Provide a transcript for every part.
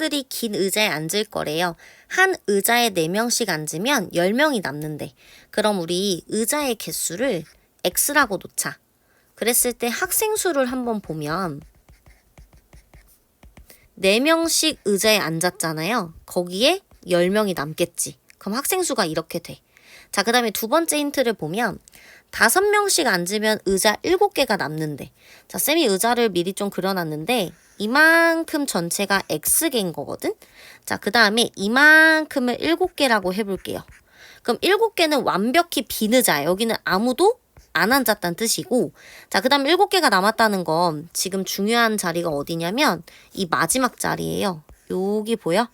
사람들이 긴 의자에 앉을 거래요. 한 의자에 4명씩 앉으면 10명이 남는데, 그럼 우리 의자의 개수를 X라고 놓자. 그랬을 때 학생 수를 한번 보면 4명씩 의자에 앉았잖아요. 거기에 10명이 남겠지. 그럼 학생 수가 이렇게 돼. 자, 그 다음에 두 번째 힌트를 보면 5명씩 앉으면 의자 7개가 남는데, 자, 쌤이 의자를 미리 좀 그려놨는데 이만큼 전체가 X개인 거거든. 자, 그 다음에 이만큼을 7개라고 해볼게요. 그럼 7개는 완벽히 빈 의자야. 여기는 아무도 안 앉았다는 뜻이고, 자, 그 다음 7개가 남았다는 건 지금 중요한 자리가 어디냐면 이 마지막 자리예요. 여기 보여?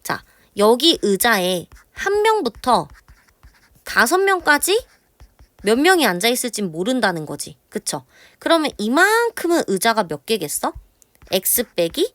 자, 여기 의자에 1명부터 5명까지 몇 명이 앉아있을진 모른다는 거지. 그쵸? 그러면 이만큼은 의자가 몇 개겠어? X 빼기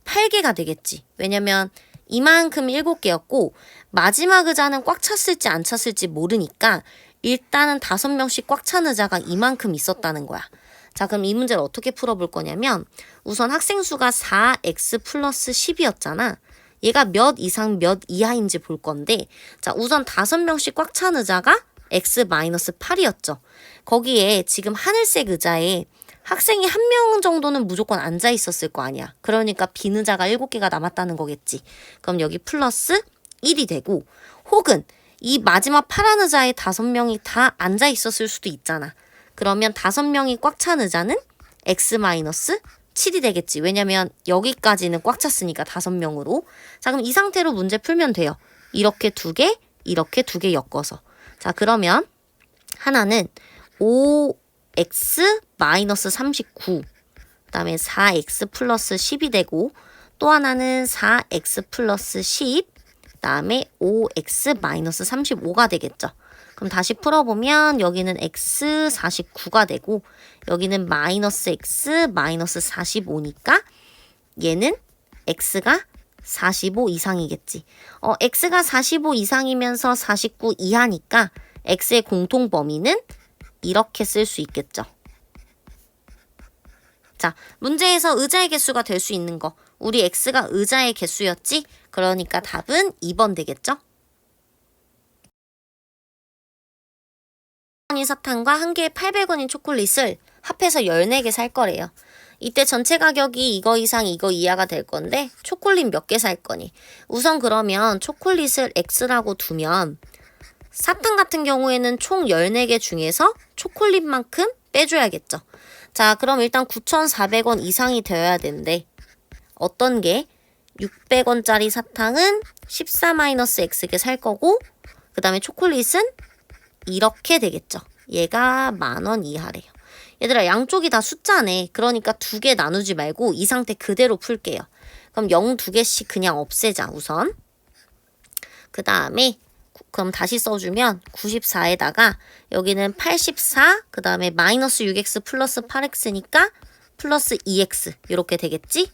8개가 되겠지. 왜냐면 이만큼 7개였고 마지막 의자는 꽉 찼을지 안 찼을지 모르니까 일단은 5명씩 꽉 찬 의자가 이만큼 있었다는 거야. 자, 그럼 이 문제를 어떻게 풀어볼 거냐면 우선 학생 수가 4x 플러스 10이었잖아. 얘가 몇 이상 몇 이하인지 볼 건데, 자, 우선 5명씩 꽉 찬 의자가 x 마이너스 8이었죠. 거기에 지금 하늘색 의자에 학생이 1명 정도는 무조건 앉아 있었을 거 아니야. 그러니까 빈 의자가 7개가 남았다는 거겠지. 그럼 여기 플러스 1이 되고, 혹은 이 마지막 파란 의자에 5명이 다 앉아 있었을 수도 있잖아. 그러면 5명이 꽉 찬 의자는 x 마이너스 7이 되겠지. 왜냐면 여기까지는 꽉 찼으니까 5명으로. 자, 그럼 이 상태로 문제 풀면 돼요. 이렇게 2개, 이렇게 2개 엮어서. 자, 그러면 하나는 5x 마이너스 39, 그 다음에 4x 플러스 10이 되고, 또 하나는 4x 플러스 10, 그 다음에 5x 마이너스 35가 되겠죠. 그럼 다시 풀어보면 여기는 x 49가 되고 여기는 마이너스 x 마이너스 45니까 얘는 x가 45 이상이겠지. x가 45 이상이면서 49 이하니까 x의 공통 범위는 이렇게 쓸 수 있겠죠. 자, 문제에서 의자의 개수가 될 수 있는 거. 우리 x가 의자의 개수였지? 그러니까 답은 2번 되겠죠? 원인 사탕과 한 개에 800원인 초콜릿을 합해서 14개 살 거래요. 이때 전체 가격이 이거 이상 이거 이하가 될 건데 초콜릿 몇 개 살 거니? 우선 그러면 초콜릿을 X라고 두면 사탕 같은 경우에는 총 14개 중에서 초콜릿만큼 빼줘야겠죠. 자, 그럼 일단 9,400원 이상이 되어야 되는데 어떤 게 600원짜리 사탕은 14-X개 살 거고, 그 다음에 초콜릿은 이렇게 되겠죠. 얘가 10,000원 이하래요. 얘들아, 양쪽이 다 숫자네. 그러니까 2개 나누지 말고 이 상태 그대로 풀게요. 그럼 0 2개씩 그냥 없애자, 우선. 그 다음에 그럼 다시 써주면 94에다가 여기는 84, 그 다음에 마이너스 6x 플러스 8x니까 플러스 2x 이렇게 되겠지?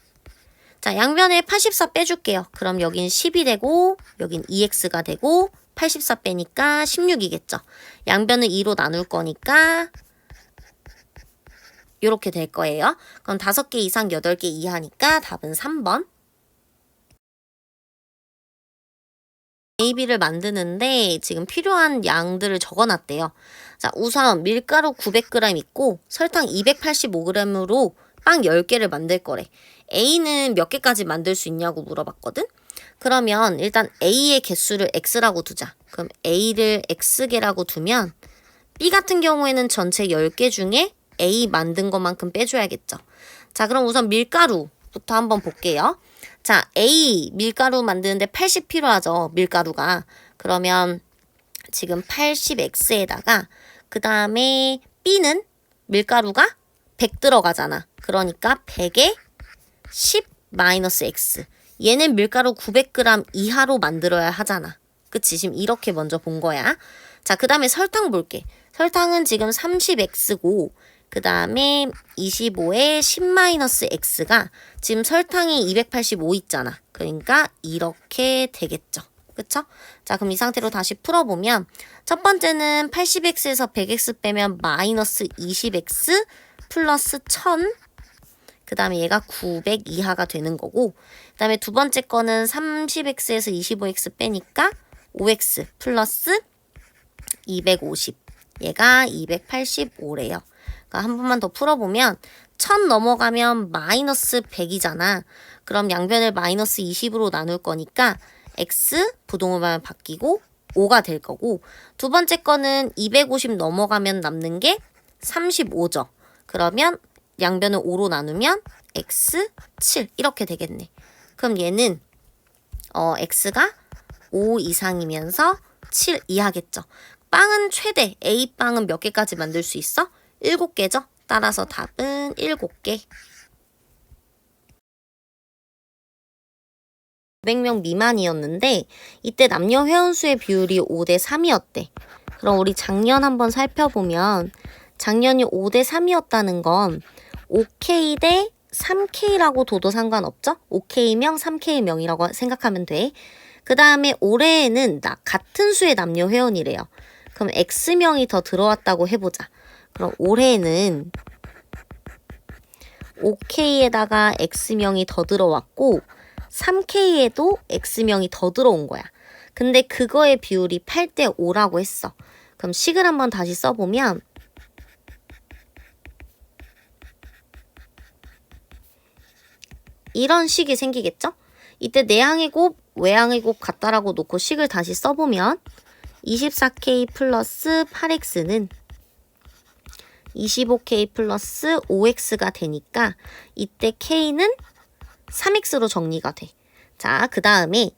자, 양변에 84 빼줄게요. 그럼 여긴 10이 되고 여긴 2x가 되고 84 빼니까 16이겠죠. 양변을 2로 나눌 거니까 이렇게 될 거예요. 그럼 5개 이상 8개 이하니까 답은 3번. AB를 만드는데 지금 필요한 양들을 적어놨대요. 자, 우선 밀가루 900g 있고 설탕 285g으로 빵 10개를 만들 거래. A는 몇 개까지 만들 수 있냐고 물어봤거든? 그러면 일단 A의 개수를 X라고 두자. 그럼 A를 X개라고 두면 B 같은 경우에는 전체 10개 중에 A 만든 것만큼 빼줘야겠죠. 자, 그럼 우선 밀가루부터 한번 볼게요. 자, A 밀가루 만드는데 80 필요하죠. 밀가루가. 그러면 지금 80X에다가 그 다음에 B는 밀가루가 100 들어가잖아. 그러니까 100에 10-X. 얘는 밀가루 900g 이하로 만들어야 하잖아. 그치? 지금 이렇게 먼저 본 거야. 자, 그 다음에 설탕 볼게. 설탕은 지금 30X고 그 다음에 25에 10-X가 지금 설탕이 285 있잖아. 그러니까 이렇게 되겠죠. 그쵸? 자, 그럼 이 상태로 다시 풀어보면 첫 번째는 80X에서 100X 빼면 마이너스 20X 플러스 1000, 그 다음에 얘가 900 이하가 되는 거고, 그 다음에 두 번째 거는 30x에서 25x 빼니까 5x 플러스 250. 얘가 285래요. 그러니까 한 번만 더 풀어보면 1000 넘어가면 마이너스 100이잖아. 그럼 양변을 마이너스 20으로 나눌 거니까 x 부동호만 바뀌고 5가 될 거고, 두 번째 거는 250 넘어가면 남는 게 35죠. 그러면 양변을 5로 나누면 x 7 이렇게 되겠네. 그럼 얘는 x가 5 이상이면서 7 이하겠죠. 빵은 최대 A빵은 몇 개까지 만들 수 있어? 7개죠. 따라서 답은 7개. 500명 미만이었는데 이때 남녀 회원수의 비율이 5대 3이었대. 그럼 우리 작년 한번 살펴보면 작년이 5대 3이었다는 건 5K 대 3K라고 둬도 상관없죠? 5K명, 3K명이라고 생각하면 돼. 그 다음에 올해에는 같은 수의 남녀 회원이래요. 그럼 X명이 더 들어왔다고 해보자. 그럼 올해는 5K에다가 X명이 더 들어왔고 3K에도 X명이 더 들어온 거야. 근데 그거의 비율이 8대 5라고 했어. 그럼 식을 한번 다시 써보면 이런 식이 생기겠죠? 이때 내항의 곱, 외항의 곱 같다라고 놓고 식을 다시 써보면 24K 플러스 8X는 25K 플러스 5X가 되니까 이때 K는 3X로 정리가 돼. 자, 그 다음에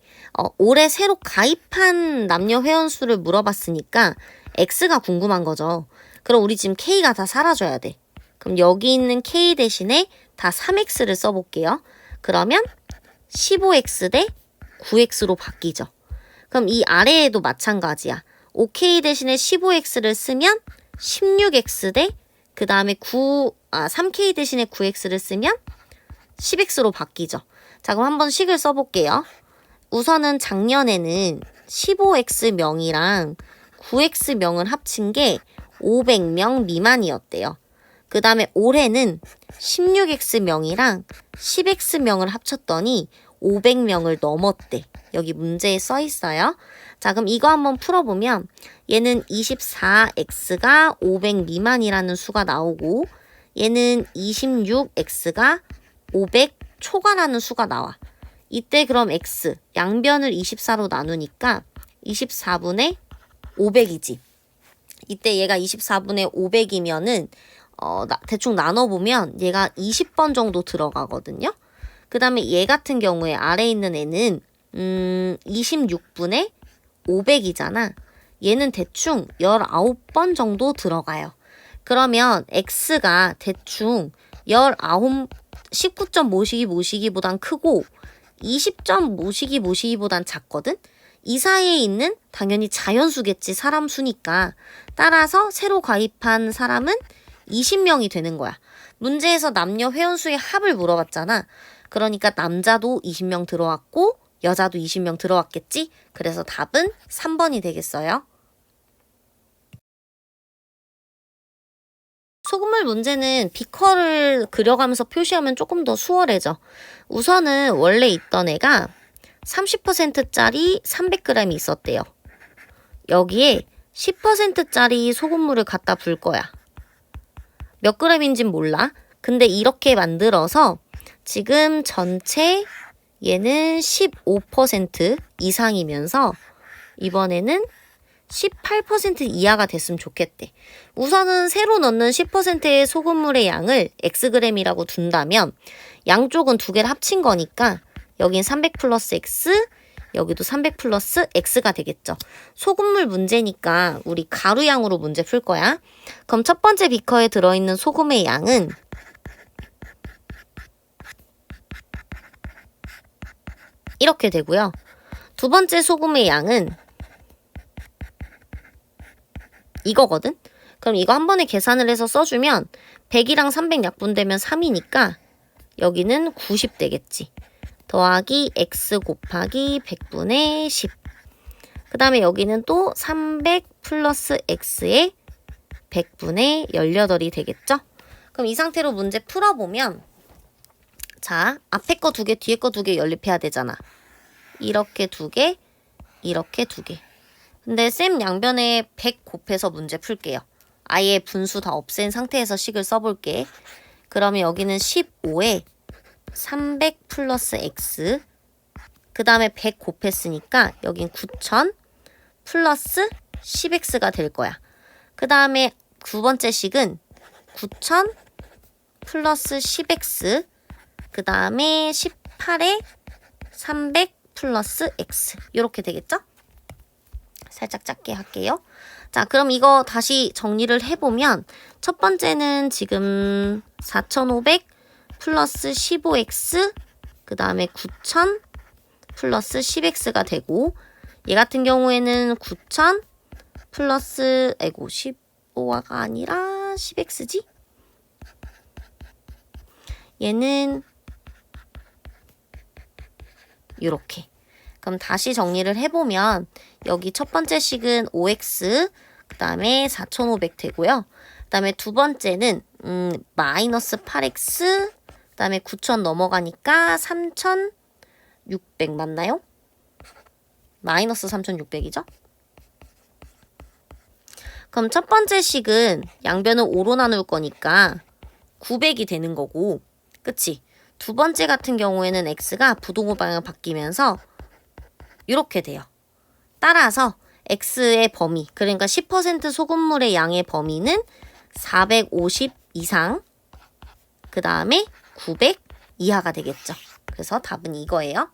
올해 새로 가입한 남녀 회원수를 물어봤으니까 X가 궁금한 거죠. 그럼 우리 지금 K가 다 사라져야 돼. 그럼 여기 있는 K 대신에 다 3X를 써볼게요. 그러면 15X 대 9X로 바뀌죠. 그럼 이 아래에도 마찬가지야. 5K 대신에 15X를 쓰면 16X 대 그 다음에 3K 대신에 9X를 쓰면 10X로 바뀌죠. 자, 그럼 한번 식을 써볼게요. 우선은 작년에는 15X명이랑 9X명을 합친 게 500명 미만이었대요. 그 다음에 올해는 16X명이랑 10X명을 합쳤더니 500명을 넘었대. 여기 문제에 써 있어요. 자, 그럼 이거 한번 풀어보면 얘는 24X가 500 미만이라는 수가 나오고 얘는 26X가 500 초과라는 수가 나와. 이때 그럼 X, 양변을 24로 나누니까 24분의 500이지. 이때 얘가 24분의 500이면은 대충 나눠보면 얘가 20번 정도 들어가거든요. 그 다음에 얘 같은 경우에 아래에 있는 애는 26분의 500이잖아. 얘는 대충 19번 정도 들어가요. 그러면 X가 대충 19점 모시기보단 크고 20점 모시기보단 작거든? 이 사이에 있는 당연히 자연수겠지. 사람 수니까. 따라서 새로 가입한 사람은 20명이 되는 거야. 문제에서 남녀 회원수의 합을 물어봤잖아. 그러니까 남자도 20명 들어왔고 여자도 20명 들어왔겠지? 그래서 답은 3번이 되겠어요. 소금물 문제는 비커를 그려가면서 표시하면 조금 더 수월해져. 우선은 원래 있던 애가 30%짜리 300g이 있었대요. 여기에 10%짜리 소금물을 갖다 불 거야. 몇 g인진 몰라. 근데 이렇게 만들어서 지금 전체 얘는 15% 이상이면서 이번에는 18% 이하가 됐으면 좋겠대. 우선은 새로 넣는 10%의 소금물의 양을 Xg이라고 둔다면 양쪽은 두 개를 합친 거니까 여긴 300 플러스 X, 여기도 300 플러스 X가 되겠죠. 소금물 문제니까 우리 가루양으로 문제 풀 거야. 그럼 첫 번째 비커에 들어있는 소금의 양은 이렇게 되고요. 두 번째 소금의 양은 이거거든? 그럼 이거 한 번에 계산을 해서 써주면 100이랑 300 약분되면 3이니까 여기는 90 되겠지. 더하기 x 곱하기 100분의 10. 그 다음에 여기는 또 300 플러스 x의 100분의 18이 되겠죠? 그럼 이 상태로 문제 풀어보면 자, 앞에 거 2개, 뒤에 거 2개 연립해야 되잖아. 이렇게 2개, 이렇게 2개. 근데 쌤 양변에 100 곱해서 문제 풀게요. 아예 분수 다 없앤 상태에서 식을 써볼게. 그러면 여기는 15에 300 플러스 x, 그 다음에 100 곱했으니까 여긴 9000 플러스 10x가 될 거야. 그 다음에 두 번째 식은 9000 플러스 10x, 그 다음에 18에 300 플러스 x, 이렇게 되겠죠? 살짝 작게 할게요. 자, 그럼 이거 다시 정리를 해보면 첫 번째는 지금 4500 플러스 15x, 그 다음에 9000 플러스 10x가 되고, 얘 같은 경우에는 9000 플러스 15가 아니라 10x지? 얘는 요렇게. 그럼 다시 정리를 해보면 여기 첫 번째 식은 5x, 그 다음에 4500 되고요. 그 다음에 두 번째는 마이너스 8x, 그 다음에 9000 넘어가니까 3600 맞나요? 마이너스 3600이죠? 그럼 첫 번째 식은 양변을 5로 나눌 거니까 900이 되는 거고, 그치? 두 번째 같은 경우에는 x가 부동호 방향 바뀌면서 이렇게 돼요. 따라서 x의 범위, 그러니까 10% 소금물의 양의 범위는 450 이상, 그 다음에 900 이하가 되겠죠. 그래서 답은 이거예요.